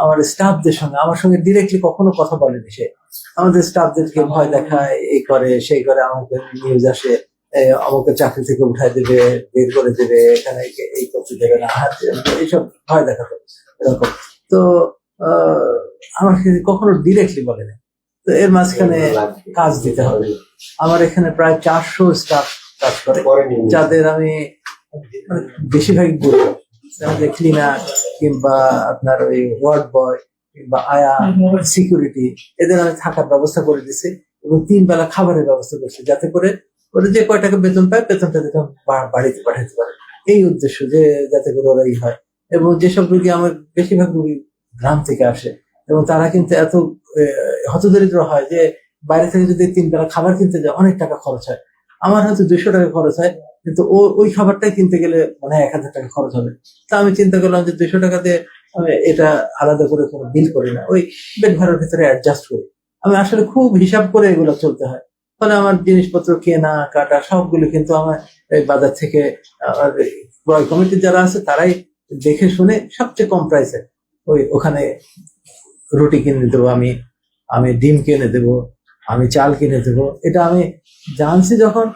আমার স্টাফদের সঙ্গে, আমার সঙ্গে ডিরেক্টলি কখনো কথা বলেনি সে। আমাদের স্টাফদেরকে ভয় দেখায়, এই করে সেই করে, আমাকে নিউজ আসে আমাকে চাকরি থেকে উঠাই দেবে, বের করে দেবে, এখানে এই করতে দেবে না, এইসব ভয় দেখাতো এরকম। তো আমাকে কখনো ডিরেক্টলি বলেনি। তো এর মাঝখানে কাজ দিতে হবে। আমার এখানে প্রায় 400 স্টাফ কাজ করে, যাদের আমি বেশিরভাগই বলি ক্লিনার কিংবা আপনার ওই ওয়ার্ড বয় কিংবা আয়া সিকিউরিটি, এদের আমি থাকার ব্যবস্থা করে দিচ্ছি এবং 3 বেলা খাবারের ব্যবস্থা করছি, যাতে করে ওরা যে কয় টাকা বেতন পায় বেতনটা যাতে বাড়িতে পাঠাতে পারে, এই উদ্দেশ্য, যে যাতে করে ওরা হয়। এবং যেসব রোগী, আমার বেশিরভাগ রোগী গ্রাম থেকে আসে এবং তারা কিন্তু এত হতদরিদ্র হয় যে বাইরে থেকে যদি 3 বেলা খাবার কিনতে যায় অনেক টাকা খরচ হয়। আমার হয়তো 200 টাকা খরচ হয়, কিন্তু ওই খাবারটাই কিনতে গেলে মানে 1000 টাকা খরচ হবে। তা আমি চিন্তা করলাম যে 200 টাকা দিয়ে আমি এটা আলাদা করে কোনো বিল করি না, ওই বেড ভাড়ার ভিতরে অ্যাডজাস্ট করি। আমি আসলে খুব হিসাব করে এগুলো চলতে হয়। ফলে আমার জিনিসপত্র কেনা কাটা সবগুলো কিন্তু আমার এই বাজার থেকে ক্রয় কমিটির যারা আছে তারাই দেখে শুনে সবচেয়ে কম প্রাইসে ওখানে রুটি কিনে দেবো, আমি ডিম কিনে দেবো, আমি চাল কিনে দেবো। এটা আমি জানছি যখন,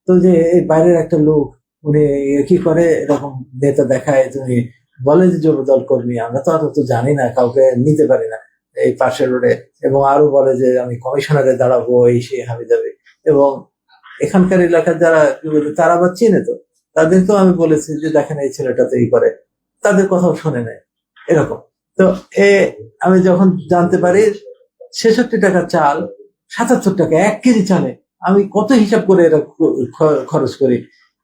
তো যে এই বাইরের একটা লোক উনি কি করে এরকম নেতা দেখায়, তুমি বলে যে যুবদল কর্মী, আমরা তো অত জানি না, কাউকে নিতে পারি না এই পাশের রোডে, এবং আরো বলে যে আমি কমিশনারে দাঁড়াবো, এই সেই হাবি যাবে। এবং এখানকার এলাকার যারা তারা আবার চিনে, তো তাদেরকেও আমি বলেছি যে দেখেন এই ছেলেটা তো এই করে, তাদের কথাও শোনে নেয় এরকম। তো আমি যখন জানতে পারি 66 টাকা চাল, 77 টাকা 1 কেজি চালে, আমি কত হিসাব করে এটা খরচ করি।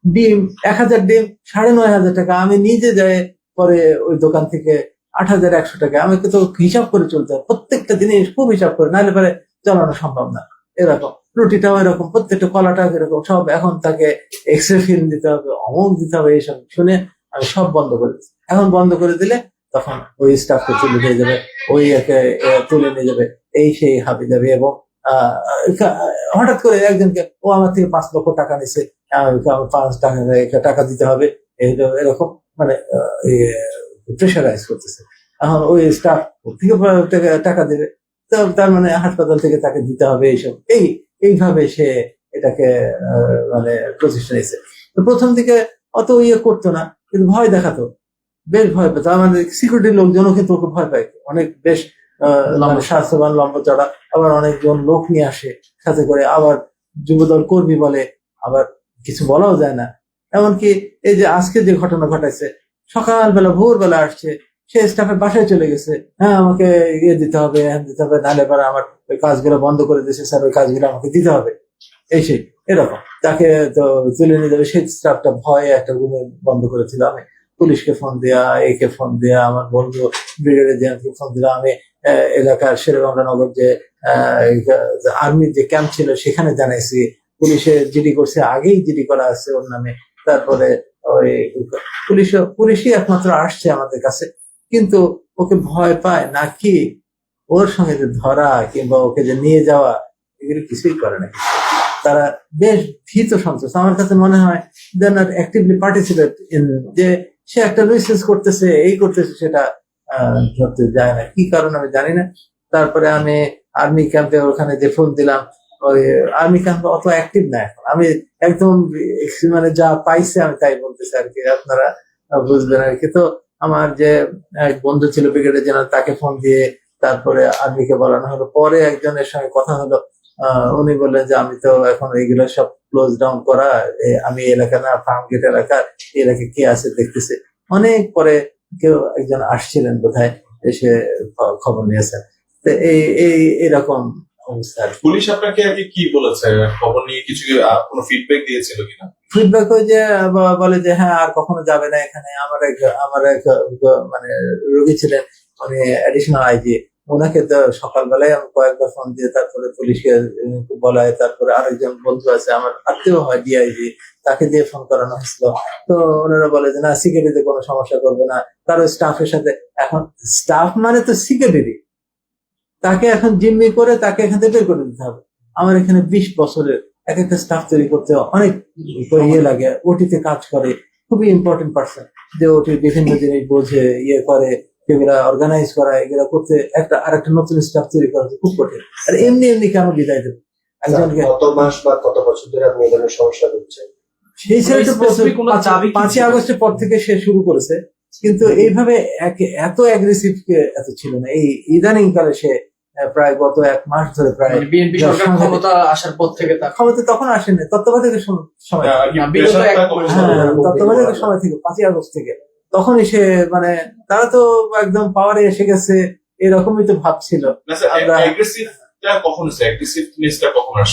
ডিম 1000 ডিম 9500 টাকা, আমি নিজে যাই পরে ওই দোকান থেকে 8100 টাকা। আমাকে তো হিসাব করে চলতে হয়, প্রত্যেকটা জিনিস খুব হিসাব করে, নাহলে পরে চালানো সম্ভব না এরকম। রুটিটাও এরকম, প্রত্যেকটা কলাটাও এরকম, সব এখন তাকে এক্সরে ফিল্ম দিতে হবে, অমুক দিতে হবে, এইসব শুনে আমি সব বন্ধ করে দিচ্ছি। এখন বন্ধ করে দিলে তখন ওই স্টাফকে তুলে নিয়ে যাবে, ওই একে তুলে নিয়ে যাবে, এই সেই হাবি যাবে। এবং হঠাৎ করে একজনকে, ও আমার থেকে 5 লক্ষ টাকা নিচ্ছে, 5 টাকা দিতে হবে, এরকম মানে প্রেশারাইজ করতেছে। এখন ওই স্টাফ থেকে টাকা দেবে, তার মানে হাসপাতাল থেকে তাকে দিতে হবে, এইসব এইভাবে সে এটাকে মানে প্রতিষ্ঠা নিয়েছে। তো প্রথম দিকে অত করতো না, কিন্তু ভয় দেখাতো, বেশ ভয় পেত। আমাদের সিকিউরিটির লোকজনও কিন্তু ওকে ভয় পায়, অনেক বেশ স্বাস্থ্যবান, লম্বা চড়া, আবার অনেকজন লোক নিয়ে আসে সাথে করে, আবার যুবদল কর্মী বলে, আবার কিছু বলাও যায় না। এমনকি এই যে আজকে যে ঘটনা ঘটাইছে, সকালবেলা ভোরবেলা আসছে, সে স্টাফের বাসায় চলে গেছে, হ্যাঁ আমাকে দিতে হবে, দিতে হবে, নাহলে পরে আমার ওই কাজগুলো বন্ধ করে দিয়েছে স্যার, ওই কাজগুলো আমাকে দিতে হবে, এই সেই এরকম। তাকে তো তুলে নিয়ে যাবে, সেই স্টাফটা ভয়ে একটা রুমে বন্ধ করেছিল। আমি পুলিশকে ফোন দেয়া, একে ফোন দেয়া, আমার বন্ধু ব্রিগেডিয়ার জেনারেলকে ফোন দিলাম, আমি এলাকার শেরেবাংলানগর যে আর্মির যে ক্যাম্প ছিল সেখানে জানাইছি, পুলিশে জিডি করছে, আগেই জিডি করা আছে ওর নামে। তারপরে ওই পুলিশই একমাত্র আসছে আমাদের কাছে, কিন্তু ওকে ভয় পায় নাকি ওর সঙ্গে যে ধরা কিংবা ওকে যে নিয়ে যাওয়া, এগুলো কিছুই করে না। তারা বেশ ভীত সন্ত্রস্ত। আমার কাছে মনে হয় they are not actively participate in, যে সে একটা রিসার্চ করতেছে, এই করতেছে, সেটা ধরতে যায় না, কি কারণ আমি জানি না। তারপরে আমি আর্মি ক্যাম্পে ওখানে যে ফোন দিলাম, ওই আর্মি ক্যাম্পে অত অ্যাক্টিভ না এখন। আমি একদম মানে যা পাইছে আমি তাই বলতেছি আর কি, আপনারা বুঝবেন আর কি। তো আমার যে এক বন্ধু ছিল ব্রিগেডিয়ার জেনারেল, তাকে ফোন দিয়ে তারপরে আর্মিকে বলানো হলো। পরে একজনের সঙ্গে কথা হলো, উনি বললেন যে আমি তো এখন এইগুলো সব ক্লোজ ডাউন করা, আমি এলাকা না, ফার্ম গেট এলাকার, এলাকায় কে আছে দেখতেছে। অনেক পরে কেউ একজন আসছিলেন বোধহয়, এসে খবর নিয়েছেন। তো এরকম অবস্থা। পুলিশ আপনাকে আর কি বলেছে, খবর নিয়ে কিছু কোনো ফিডব্যাক দিয়েছিল কিনা? ফিডব্যাক ওই যে বলে যে হ্যাঁ আর কখনো যাবে না এখানে। আমার এক মানে রোগী ছিলেন, উনি অ্যাডিশনাল আইজি, ওনাকে তো সকালবেলায় আমি কয়েকবার ফোন দিয়ে তারপরে পুলিশকে বলায়, তারপরে আরেকজন বন্ধু আছে আমার আত্মীয় হয় ডিআইজি, তাকে দিয়ে ফোন করানো হয়েছিল। তো ওনারা বলে যে না, সিকিউরিটিতে কোনো সমস্যা করবে না, কারো স্টাফের সাথে। এখন স্টাফ মানে তো সিকিউরিটি, তাকে এখন জিম্মি করে তাকে এখান থেকে বের করে দিতে হবে। আমার এখানে 20 বছরের এক একটা স্টাফ তৈরি করতে অনেক লাগে, ওটিতে কাজ করে, খুবই ইম্পর্টেন্ট পার্সন, যে ওটি বিভিন্ন জিনিস বোঝে, করে, সেগুলা অর্গানাইজ করা, এগুলা করতে আরেকটা নতুন স্টাফ তৈরি করা খুব কঠিন। আর এমনি এমনি কেন বিদায় দেবো একজনকে? কত মাস বা কত বছর ধরে আপনি এই ধরনের সমস্যা হচ্ছে? সেই ছেলেটা specific কোনো দাবি কি 5ই ছিল? আগস্টের পর থেকে সে শুরু করেছে, কিন্তু এইভাবে এত অ্যাগ্রেসিভ এত ছিল না। এই ইদানিং কালে সে প্রায় গত 1 মাস ধরে প্রায় বিএনপি সরকার ক্ষমতা আসার পর থেকে তার ক্ষমতা তখন আসেনি, তত্ত্বাবধায়কের সময় বিগত এক হ্যাঁ, তত্ত্বাবধায়কের সময় থেকে 5ই আগস্ট থেকে তখনই সে মানে তারা তো একদম পাওয়ারে এসে গেছে এরকমই তো ভাবছিল। আমরা কখন আসছে?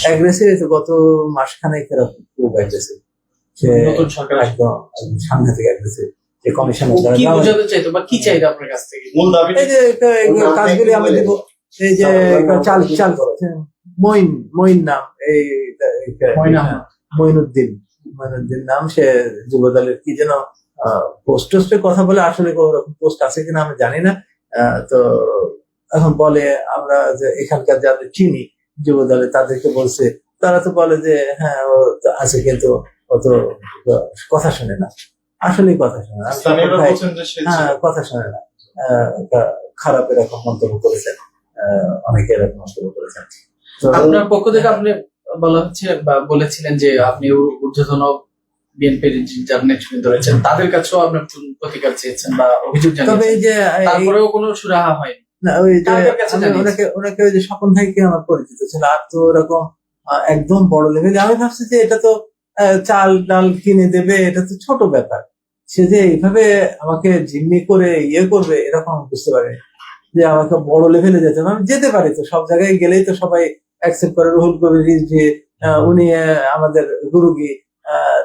অ্যাগ্রেসিভ তো গত মাসখানেক এরকম খুব অ্যাগ্রেসিভ, সে নতুন সরকার আসবে। একদম সাংঘাতিক অ্যাগ্রেসিভ। যে কমিশনার কি বোঝাতে চাইতো বা কি চাইতো আপনার কাছ থেকে? মূল দাবি এই যে কাজগুলি আমি দেবো, এই যে চাল চাল মইন নাম, এই মইনুদ্দিন নাম, সে যুবদলের কি যেন পোস্ট টোস্টের কথা বলে, আসলে ওরকম পোস্ট আছে কিনা আমি জানি না। তো এখন বলে আমরা যে এখানকার যাদের চিনি যুবদলে তাদেরকে বলছে, তারা তো বলে যে হ্যাঁ ও তো আছে, কিন্তু ও তো কথা শোনে না, আসলেই কথা শোনে না। স্থানীয়রা বলছেন যে সে হ্যাঁ, কথা শোনে না। খারাপ এরকম মন্তব্য করেছেন, অনেকে এরকম মন্তব্য করেছেন। তো আপনার পক্ষ থেকে আপনি বলা হচ্ছে বা বলেছিলেন যে আপনি ঊর্ধ্বতন বিএনপির যারা নেতৃবৃন্দ রয়েছেন তাদের কাছেও আপনার প্রতিকার চেয়েছেন বা অভিযোগ তবে জানিয়েছেন, এই যে তারপরেও কোনো সুরাহা হয়নি। না, ওই যে কার কাছে আমি জানিয়েছেন? ওনাকে ওই যে স্বপন ভাইকে আমার পরিচিত ছিল, আর তো ওরকম একদম বড় লেভেলে আমি ভাবছি যে এটা তো চাল ডাল কিনে দেবে, এটা তো ছোট ব্যাপার। সে যে এইভাবে আমাকে জিম্মি করে ইয়ে করবে এরকম আমি বুঝতে পারিনি, যে আমাকে বড় লেভেলে যেতে হবে। আমি যেতে পারি তো, সব জায়গায় গেলেই তো সবাই অ্যাকসেপ্ট করে। রুহুল কবির রিজভী, উনি আমাদের গুরুগি,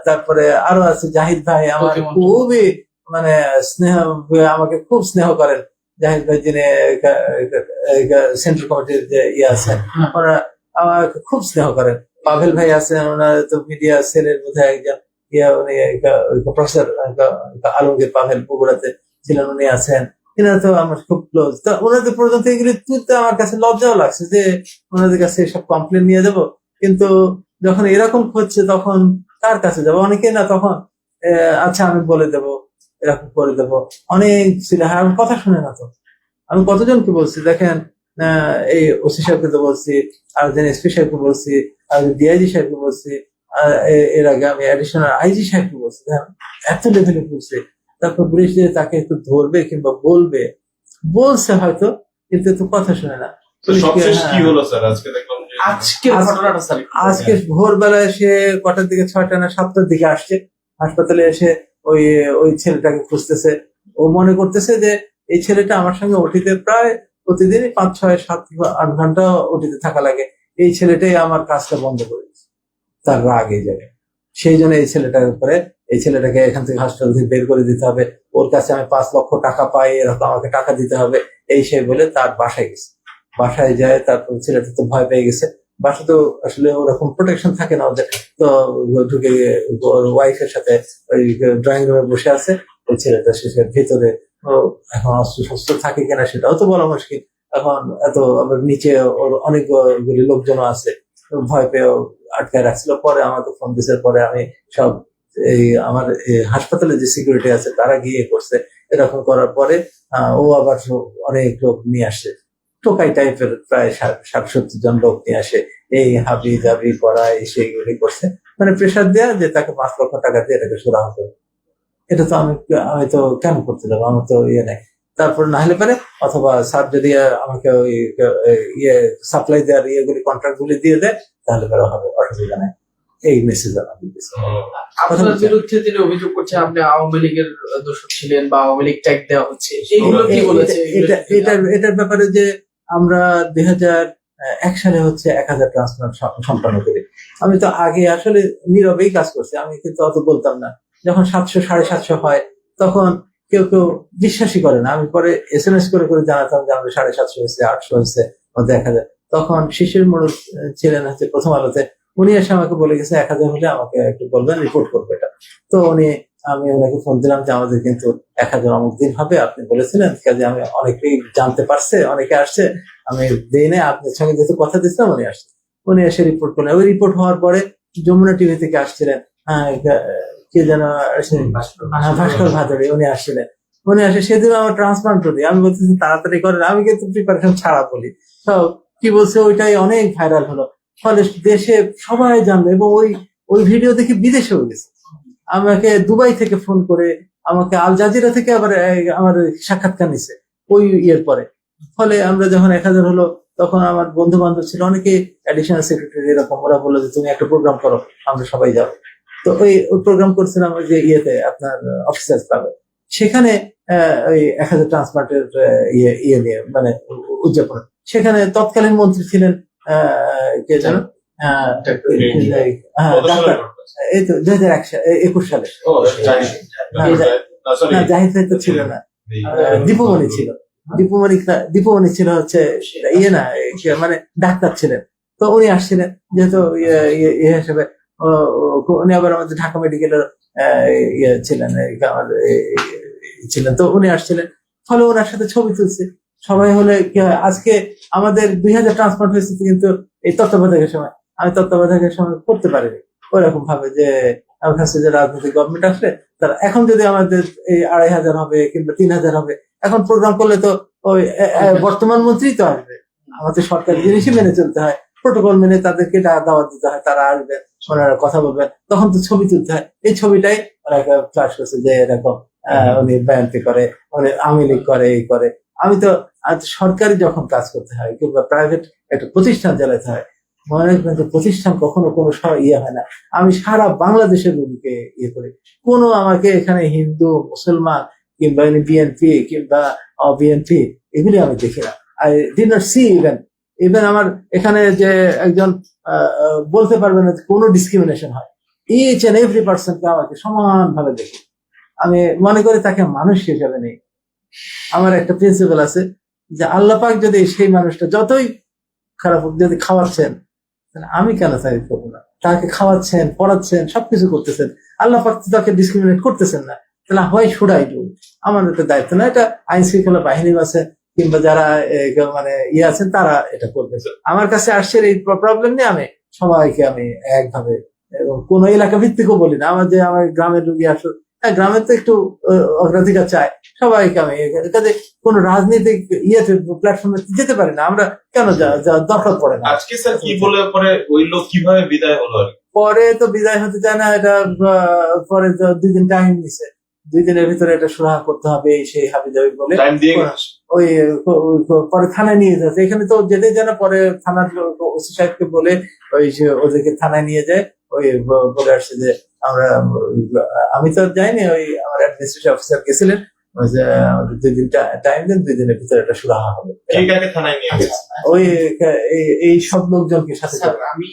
তারপরে আরো আছে জাহিদ ভাই, আমার প্রতিমন্ত্রী। খুবই মানে স্নেহ, আমাকে খুব স্নেহ করেন জাহিদ ভাই, যিনি সেন্ট্রাল কমিটির যে ইয়ে আছেন, ওনারা আমাকে খুব স্নেহ করেন। পাভেল ভাই আছেন, ওনার তো মিডিয়া সেলের মধ্যে একজন ইয়া, উনি প্রফেসর আলমগীর পাভেল বগুড়াতে ছিলেন, উনি আছেন। এনারা তো আমার খুব ক্লোজ। তো ওনাদের পর্যন্ত এগুলি তুলতে আমার কাছে লজ্জাও লাগছে যে ওনাদের কাছে এসব কমপ্লেন নিয়ে যাব, কিন্তু যখন এরকম হচ্ছে তখন কার কাছে যাবো? অনেকে না তখন আচ্ছা আমি বলে দেব, এরকম করে দেব, অনেক ছিল। হ্যাঁ, আমি কথা শুনে না তো। আমি কতজনকে বলছি, দেখেন এই ওসি সাহেবকে তো বলছি, আর একজন এসপি সাহেবকে বলছি, আর ডিআইজি সাহেবকে বলছি, এর আগে আমি অ্যাডিশনাল আইজি সাহেবকে বলছি, এত লেভেলে বলছি। তারপর পুলিশ যে তাকে একটু ধরবে কিংবা বলবে, বলছে হয়তো, কিন্তু একটু কথা শুনে না। তো সবশেষ কি হলো স্যার? আজকে দেখলাম যে আজকের ঘটনাটা স্যার আজকে ভোরবেলায় সে কটার দিকে, 6টা না 7টার দিকে আসছে হাসপাতালে, এসে ওই ছেলেটাকে খুঁজতেছে। ও মনে করতেছে যে এই ছেলেটা আমার সঙ্গে ওটিতে প্রায় প্রতিদিনই 5, 6, 7, 8 ঘন্টা ওটিতে থাকা লাগে, এই ছেলেটাই আমার কাজটা বন্ধ করে দিচ্ছে, তার রাগ এই জায়গায়। সেই জন্য এই ছেলেটার উপরে, এই ছেলেটাকে এখান থেকে হাসপাতাল থেকে বের করে দিতে হবে, ওর কাছে আমি 5 লক্ষ টাকা পাই, এরকম আমাকে টাকা দিতে হবে, এই সে বলে তার বাসায় গেছে। বাসায় যায়, তারপর ছেলেটা তো ভয় পেয়ে গেছে। বাসা তো আসলে ওরকম প্রোটেকশন থাকে না ওদের, তো ঢুকে ওর ওয়াইফের সাথে ওই ড্রয়িং রুমে বসে আছে। ওই ছেলেটা শেষের ভিতরে, ও এখন অস্ত্র শস্ত্র থাকে কিনা সেটাও তো বলা মুশকিল। এখন এত আবার নিচে ওর অনেকগুলি লোকজন আছে, ভয় পেয়ে আটকায় রাখছিল। পরে আমাকে ফোন দিয়েছে, পরে আমি সব এই আমার হাসপাতালে যে সিকিউরিটি আছে তারা গিয়ে করছে। এরকম করার পরে ও আবার অনেক লোক নিয়ে আসে, টোকাই টাইপের প্রায় 60-70 জন লোক নিয়ে আসে, এই হাবি জাবি করা, সেইগুলি করছে, মানে প্রেশার দেয়া যে তাকে 5 লক্ষ টাকা দিয়ে এটাকে সুরা হবে। এটা তো আমি তো কেন করতে যাবো, আমার তো ইয়ে নেই। তারপর না হলে পারে, অথবা স্যার যদি আমাকে ওই ইয়ে সাপ্লাই দেওয়ার ইয়েগুলি কন্ট্রাক্ট গুলি দিয়ে দেয়, তাহলে পরে হবে, অসুবিধা নেই। এই মেসেজ আমি দিচ্ছি। আপনার বিরুদ্ধে তিনি অভিযোগ করছে আপনি আওয়ামী লীগের দোষক ছিলেন বা আওয়ামী লীগ ট্যাগ দেওয়া হচ্ছে, এইগুলো কি বলেছে? এটার ব্যাপারে যে আমরা 2001 সালে হচ্ছে 1000 ট্রান্সপ্লান্ট সম্পন্ন করি। আমি তো আগে আসলে নীরবেই কাজ করছি, আমি কিন্তু অত বলতাম না। যখন 700, 750 হয় তখন কেউ কেউ বিশ্বাসই করে না। আমি পরে SMS করে করে জানাতাম যে আমাদের 750 হয়েছে, 800 হয়েছে, 1000। তখন শিশির মোড় ছিলেন হচ্ছে প্রথম আলোতে, উনি এসে আমাকে বলে গেছে 1000 হলে আমাকে একটু বলবেন, রিপোর্ট করবো এটা। তো আমি ওনাকে ফোন দিলাম যে আমাদের কিন্তু 1000 অমুক দিন হবে, আপনি বলেছিলেন। কাজে আমি অনেকেই জানতে পারছে, অনেকে আসছে, আমি দিই না, আপনার সঙ্গে যেহেতু কথা দিচ্ছিলাম, উনি আসছে। উনি এসে রিপোর্ট করলেন। ওই রিপোর্ট হওয়ার পরে যমুনা টিভি থেকে আসছিলেন, কে যেন ভাস্কর ভাদুরী, উনি আসছিলেন। উনি আসে সেদিন আমার ট্রান্সপ্লান্ট করি, আমি বলতেছি তাড়াতাড়ি করেন, আমি কিন্তু প্রিপারেশন ছাড়া বলি। তো কি বলছে ওইটাই অনেক ভাইরাল হলো, ফলে দেশে সবাই জানলো এবং ওই ওই ভিডিও দেখে বিদেশেও গেছে। আমাকে দুবাই থেকে ফোন করে, আমাকে আল জাজিরা থেকে আবার আমার সাক্ষাৎকার নিছে ওই ইয়ের পরে। ফলে আমরা যখন 1000 হলো, তখন আমার বন্ধু বান্ধব ছিল অনেকে, অ্যাডিশনাল সেক্রেটারি এরকম, ওরা বললো যে তুমি একটা প্রোগ্রাম করো, আমরা সবাই যাবো। তো ওই প্রোগ্রাম করছিলাম ওই যে ইয়েতে আপনার অফিসার্স ক্লাবে, সেখানে ওই 1000 ট্রান্সপ্লান্টের ইয়ে নিয়ে মানে উদযাপন। সেখানে তৎকালীন মন্ত্রী ছিলেন কে যেন, ডাক্তার, এই তো 2021 সালে, ও, জানি। না জাহিদ ভাই তো ছিল না, দীপুমণি ছিল, দীপুমণি ছিল হচ্ছে ইয়ে না মানে ডাক্তার ছিলেন। তো উনি আসছিলেন যেহেতু ইয়ে হিসেবে, উনি আবার আমাদের ঢাকা মেডিকেলের ইয়ে ছিলেন, আমার ছিলেন। তো উনি আসছিলেন, ফলে ওনার সাথে ছবি তুলছে সবাই। হলে কি হয়, আজকে আমাদের 2000 ট্রান্সপ্লান্ট হয়েছে, কিন্তু এই তত্ত্বাবধায়কের সময় আমি তত্ত্বাবধায়কের সময় করতে পারিনি ওইরকম ভাবে। যে আমার কাছে যে রাজনৈতিক গভর্নমেন্ট আসলে তারা এখন যদি আমাদের এই 2500 হবে কিংবা 3000 হবে, এখন প্রোগ্রাম করলে তো ওই বর্তমান মন্ত্রী তো আসবে, আমাদের সরকারি জিনিসই মেনে চলতে হয়, প্রোটোকল মেনে তাদেরকে দাওয়াত দিতে হয়, তারা আসবে, ওনারা কথা বলবেন, তখন তো ছবি তুলতে হয়। এই ছবিটাই ওরা ফ্লাশ করছে যে এরকম উনি ব্যায়ামটি করে, উনি আওয়ামী লীগ করে, এই করে। আমি তো সরকারি যখন কাজ করতে হয় কিংবা প্রাইভেট একটা প্রতিষ্ঠান চালাতে হয়, মনে রাখবেন যে প্রতিষ্ঠান কখনো কোনো ইয়ে হয় না। আমি সারা বাংলাদেশের লোককে ইয়ে করি, কোনো আমাকে এখানে হিন্দু মুসলমান কিংবা বিএনপি কিংবা বিএনপি এগুলি আমি দেখি না। I did not see even আমার এখানে যে একজন বলতে পারবে না কোনো ডিসক্রিমিনেশন হয়, ইচ এন্ড এভরি পার্সনকে আমাকে সমান ভাবে দেখি। আমি মনে করি তাকে মানুষ হিসেবে নেই। আমার একটা প্রিন্সিপাল আছে যে আল্লাহ পাক যদি সেই মানুষটা যতই খারাপ হোক, যদি খাওয়াচ্ছেন, আমি কেন তারিফ করবো না? তাকে খাওয়াচ্ছেন, পড়াচ্ছেন, সবকিছু করতেছেন, আল্লাহ পাক তাকে ডিসক্রিমিনেট করতেছেন না, তাহলে হয় শুডাই ডু, আমার একটা দায়িত্ব না। এটা আইন শৃঙ্খলা বাহিনী আছে কিংবা যারা মানে ইয়ে আছেন তারা এটা করবে। আমার কাছে আসছে এই প্রবলেম নিয়ে আমি সবাইকে আমি একভাবে, এবং কোন এলাকা ভিত্তিকও বলি না। আমার যে আমার গ্রামের রুগী আসুক, হ্যাঁ গ্রামের তো একটু অগ্রাধিকার চায়, সবাইকে আমি কাজে কোন রাজনৈতিক ইয়েতে প্ল্যাটফর্মে যেতে পারি না আমরা, কেন দরকার পড়ে না। আজকে স্যার কি বলে পরে ওই লোক কিভাবে বিদায় হলো আর কি? পরে তো বিদায় হতে চায় না, এটা পরে 2 দিন টাইম নিছে, 2 দিনের ভিতরে এটা সুরাহা করতে হবে, সেই হাবি যাবি বলে টাইম দিয়ে গেছে। ওই পরে থানায় নিয়ে যাচ্ছে। এখানে তো যেতে যায় না, পরে থানার ওসি সাহেবকে বলে ওই ওদেরকে থানায় নিয়ে যায়। ওই বলে আসছে যে আমরা, আমি তো যাইনি, ওই আমার অ্যাডমিনিস্ট্রেটিভ অফিসার গেছিলেন, যে আমাদের 2 দিন টাইম দেন, 2 দিনের ভিতরে এটা সুরাহা হবে। কে কাকে থানায় নিয়ে গেছে? ওই এই সব লোকজনকে সাথে। স্যার আমি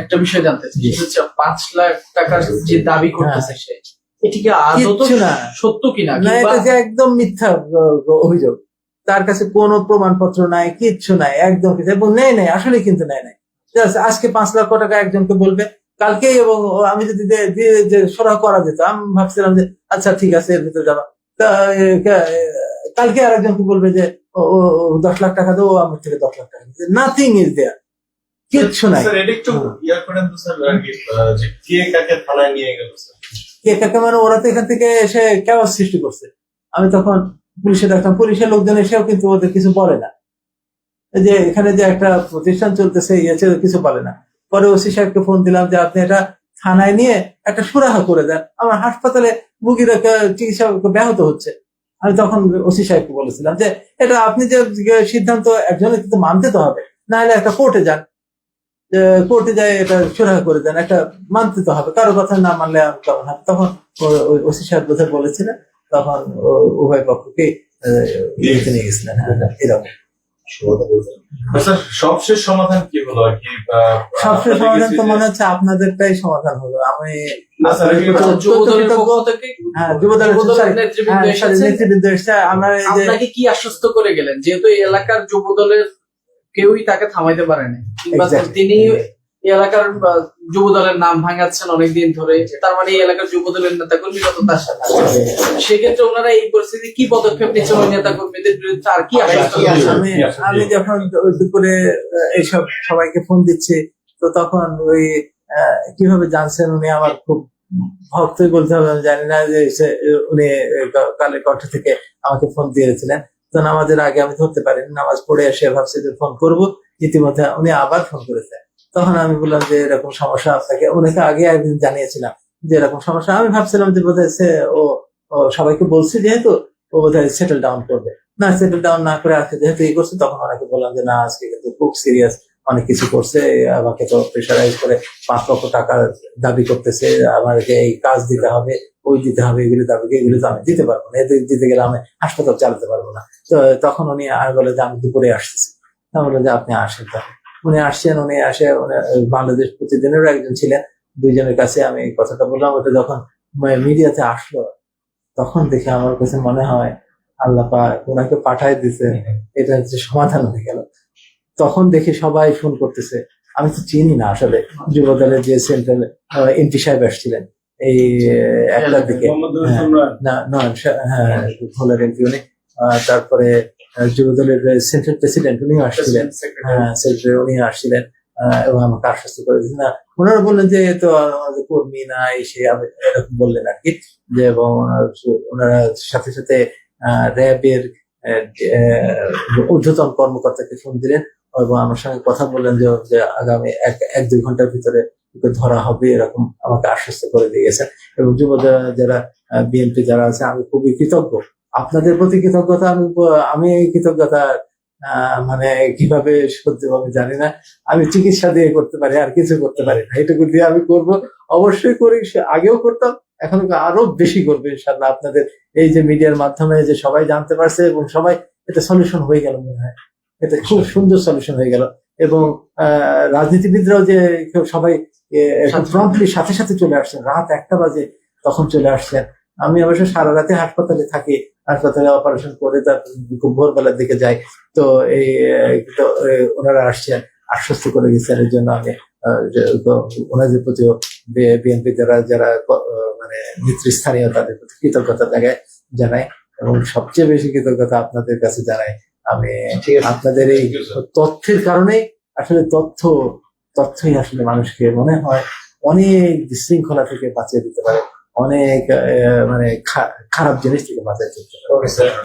একটা বিষয় জানতে চাই, সেটা হচ্ছে 5 লাখ টাকার যে দাবি করতেছে সে, এটি কি আদৌ কিচ্ছু না, সত্য কিনা? না এটা যে একদম মিথ্যা অভিযোগ, তার কাছে কোনো প্রমাণপত্র নাই, কিচ্ছু নাই, একদম কিছু, এবং নেই আসলে কিন্তু নেই। আজকে 5 লক্ষ টাকা একজনকে বলবে, কালকে, এবং আমি যদি যে সরাহ করা যেত, আমি ভাবছিলাম যে আচ্ছা ঠিক আছে এর ভিতরে যাবা, কালকে আরেকজনকে বলবে যে ও 10 লাখ টাকা দেবো, আমার থেকে 10 লাখ টাকা, নাথিং ইজ দেয়ার, কিচ্ছু নাই। স্যার এটা একটু ইয়া করেন তো স্যার, যে কে কাকে থানায় নিয়ে গেল স্যার? কে কাকে মানে ওরা তো এখান থেকে এসে কেওয়াস সৃষ্টি করছে। আমি তখন পুলিশে দেখতাম, পুলিশের লোকজন এসেও কিন্তু ওদের কিছু বলে না, যে এখানে যে একটা প্রতিষ্ঠান চলতেছে কিছু বলে না। পরে ওসি সাহেবকে ফোন দিলাম যে আপনি এটা থানায় নিয়ে একটা সুরাহা করে দেন, আমার হাসপাতালে রুগীরা চিকিৎসা ব্যাহত হচ্ছে। আমি তখন ওসি সাহেবকে বলেছিলাম যে এটা আপনি যে সিদ্ধান্ত একজনের কিন্তু মানতে তো হবে, না হলে একটা কোর্টে যান, কোর্টে যায় এটা সুরাহা করে দেন, একটা মানতে তো হবে, কারো কথা না মানলে আমি কেমন হবে। তখন ওসি সাহেব বোধহয় বলেছিলেন, তখন উভয় পক্ষকে নিয়ে গেছিলেন। হ্যাঁ এরকম স্যার সবশেষ সমাধান কি হলো আর কি? সবশেষ সমাধান তো মনে হচ্ছে আপনাদেরটাই সমাধান হলো। আমি নেতৃবৃন্দ এসছে, আমরা আপনাকে কি আশ্বস্ত করে গেলেন, যেহেতু এই এলাকার যুবদলের কেউই তাকে থামাইতে পারেনি, তিনি এই এলাকার যুবদলের নাম ভাঙাচ্ছেন অনেকদিন ধরে, তার মানে এই এলাকার যুবদলের নেতা কর্মী কত তার সাথে, সেক্ষেত্রে ওনারা এই পরিস্থিতি কি পদক্ষেপ নিচ্ছেন ওই নেতা কর্মীদের বিরুদ্ধে, আর কি আমি যখন দুপুরে এইসব সবাইকে ফোন দিচ্ছি, তো তখন ওই কিভাবে জানছেন উনি আমার খুব ভক্তই বলতে হবে আমি জানি না যে উনি কালের কণ্ঠ থেকে আমাকে ফোন দিয়েছিলেন। তো নামাজের আগে আমি ধরতে পারিনি, নামাজ পড়ে এসে ভাবছি যে ফোন করব, ইতিমধ্যে উনি আবার ফোন করেছেন। তখন আমি বললাম যে এরকম সমস্যা আপনাকে, উনাকে আগে একদিন জানিয়েছিলাম যে এরকম সমস্যা। আমি ভাবছিলাম যে বোধহয় ও সবাইকে বলছে যেহেতু ও বোধহয় সেটেল ডাউন করবে, না সেটেল ডাউন না করে আজকে যেহেতু এই করছে, তখন ওনাকে বললাম যে না আজকে কিন্তু খুব সিরিয়াস, অনেক কিছু করছে, আমাকে তো প্রেশারাইজ করে 5 লক্ষ টাকা দাবি করতেছে, আমাকে এই কাজ দিতে হবে, ওই দিতে হবে, এগুলো দাবি, এগুলো তো আমি দিতে পারবো না, এদের দিতে গেলে আমি হাসপাতাল চালাতে পারবো না। তো তখন উনি আর বলে যে আমি দুপুরে আসতেছি। তা বললো যে আপনি আসেন। তাহলে উনি আসছেন, উনি আসে বাংলাদেশ প্রতিদিনেরও একজন ছিলেন, দুইজনের কাছে আমি এই কথাটা বললাম। ওটা যখন মিডিয়াতে আসলো, তখন দেখে আমার কাছে মনে হয় আল্লাহ পাক ওনাকে পাঠায় দিছে, এটা হচ্ছে সমাধান হয়ে গেল। তখন দেখে সবাই ফোন করতেছে, আমি তো চিনি না আসলে যুবদলের যে সেন্ট্রাল এমপি সাহেব আসছিলেন এই একটার দিকে, না নয়ন হ্যাঁ ভোলার এমপি উনি, তারপরে যুবদলের সেন্ট্রাল প্রেসিডেন্ট উনিও আসছিলেন, হ্যাঁ সেক্রেটারি উনিও আসছিলেন, এবং আমাকে আশ্বস্ত করে দিচ্ছেন। না ওনারা বললেন যে তো আমাদের কর্মী না এসে এরকম বললেন আর কি, যে এবং ওনারা সাথে সাথে র্যাবের ঊর্ধ্বতন কর্মকর্তাকে ফোন দিলেন এবং আমার সঙ্গে কথা বললেন যে আগামী 1-2 ঘন্টার ভিতরে ওকে ধরা হবে, এরকম আমাকে আশ্বস্ত করে দিয়ে গেছেন। এবং যুব যারা বিএনপি যারা আছে, আমি খুবই কৃতজ্ঞ আপনাদের প্রতি। কৃতজ্ঞতা আমি এই কৃতজ্ঞতা মানে কিভাবে সত্যি আমি জানি না, আমি চিকিৎসা দিয়ে করতে পারি, আর কিছু করতে পারি না, এটুকু দিয়ে আমি করব, অবশ্যই করি, আগেও করতাম, এখন আরো বেশি করবো ইনশাল্লাহ। আপনাদের এই যে মিডিয়ার মাধ্যমে যে সবাই জানতে পারছে এবং সবাই এটা সলিউশন হয়ে গেল, মনে হয় এটা খুব সুন্দর সলিউশন হয়ে গেল। এবং রাজনীতিবিদরাও যে সবাই প্রম্পটলি সাথে সাথে চলে আসছেন, রাত 1টা বাজে তখন চলে আসছেন। আমি অবশ্য সারা রাতে হাসপাতালে থাকি, হাসপাতালে অপারেশন করে তার খুব ভোরবেলার দিকে যাই। তো এই ওনারা আসছেন, আশ্বস্ত করে গেছেন, এর জন্য আমি ওনাদের প্রতিও বিএনপি যারা মানে নেতৃস্থানীয় তাদের প্রতি কৃতজ্ঞতা জানাই, এবং সবচেয়ে বেশি কৃতজ্ঞতা আপনাদের কাছে জানাই আমি। আপনাদের এই তথ্যের কারণে আসলে তথ্যই আসলে মানুষকে মনে হয় অনেক বিশৃঙ্খলা থেকে বাঁচিয়ে দিতে পারে, অনেক মানে খারাপ জিনিস থেকে বাঁচিয়ে দিতে পারে।